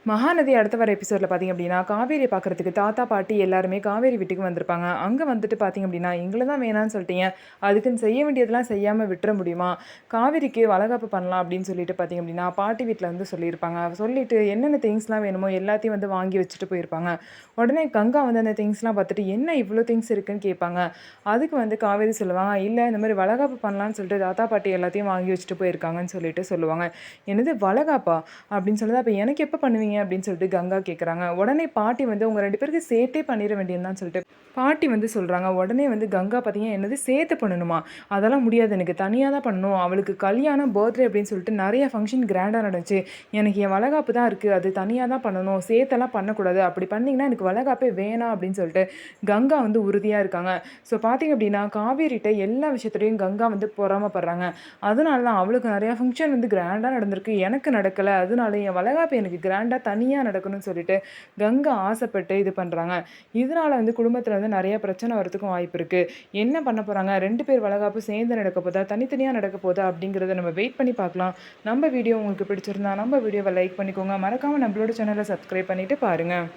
மகாநதி அடுத்த வர எபிசோடில் பார்த்திங்க அப்படின்னா காவேரி பார்க்குறதுக்கு தாத்தா பாட்டி எல்லாருமே காவேரி வீட்டுக்கு வந்திருப்பாங்க. அங்கே வந்துட்டு பார்த்திங்க அப்படின்னா எங்களை தான் வேணான்னு சொல்லிட்டீங்க, அதுக்குன்னு செய்ய வேண்டியதெல்லாம் செய்யாமல் விட்டுற முடியுமா, காவேரிக்கு வளகாப்பு பண்ணலாம் அப்படின்னு சொல்லிட்டு பார்த்திங்க அப்படின்னா பாட்டி வீட்டில் வந்து சொல்லியிருப்பாங்க. சொல்லிட்டு என்னென்ன திங்ஸ்லாம் வேணுமோ எல்லாத்தையும் வந்து வாங்கி வச்சுட்டு போயிருப்பாங்க. உடனே கங்கா வந்து அந்த திங்ஸ்லாம் பார்த்துட்டு என்ன இவ்வளோ திங்ஸ் இருக்குன்னு கேட்பாங்க. அதுக்கு வந்து காவேரி சொல்லுவாங்க, இல்லை இந்த மாதிரி வளகாப்பு பண்ணலான்னு சொல்லிட்டு தாத்தா பாட்டி எல்லாத்தையும் வாங்கி வச்சுட்டு போயிருக்காங்கன்னு சொல்லிட்டு சொல்லுவாங்க. என்னது வளகாப்பா அப்படின்னு சொல்லுது. அப்போ எனக்கு எப்போ பண்ணுவீங்க அப்படின்னு சொல்லிட்டு கங்கா கேட்குறாங்க. உடனே பாட்டி வந்து உங்கள் 2 பேருக்கு சேர்த்தே பண்ணிட வேண்டியதுதான் சொல்லிட்டு பாட்டி வந்து சொல்கிறாங்க. உடனே வந்து கங்கா பார்த்தீங்கன்னா என்னது சேர்த்து பண்ணணுமா, அதெல்லாம் முடியாது, எனக்கு தனியாக தான் பண்ணணும், அவளுக்கு கல்யாணம் பர்த்டே அப்படின்னு சொல்லிட்டு நிறைய ஃபங்க்ஷன் கிராண்டாக நடந்துச்சு, எனக்கு என் வளகாப்பு தான் இருக்குது, அது தனியாக தான் பண்ணணும், சேர்த்தெல்லாம் பண்ணக்கூடாது, அப்படி பண்ணிங்கன்னா எனக்கு வளகாப்பே வேணாம் அப்படின்னு சொல்லிட்டு கங்கா வந்து உறுதியாக இருக்காங்க. ஸோ பார்த்திங்க அப்படின்னா காவேரிட்ட எல்லா விஷயத்துலையும் கங்கா வந்து பொறாமப்படுறாங்க. அதனால தான் அவளுக்கு நிறையா ஃபங்க்ஷன் வந்து கிராண்டாக நடந்திருக்கு, எனக்கு நடக்கலை, அதனால என் வளகாப்பு எனக்கு கிராண்டாக தனியாக நடக்கணும்னு சொல்லிட்டு கங்கா ஆசைப்பட்டு இது பண்ணுறாங்க. இதனால வந்து குடும்பத்தில் வந்து நிறைய பிரச்சனை வரதுக்கும் வாய்ப்பு இருக்குது. என்ன பண்ண போகிறாங்க, 2 பேர் வளகாப்பு சேர்ந்து நடக்க போதா தனித்தனியாக நடக்க போதா அப்படிங்கிறத நம்ம வெயிட் பண்ணி பார்க்கலாம். நம்ம வீடியோ உங்களுக்கு பிடிச்சிருந்தா நம்ம வீடியோவை லைக் பண்ணிக்கோங்க, மறக்காமல் நம்மளோட சேனலை சப்ஸ்கிரைப் பண்ணிவிட்டு பாருங்கள்.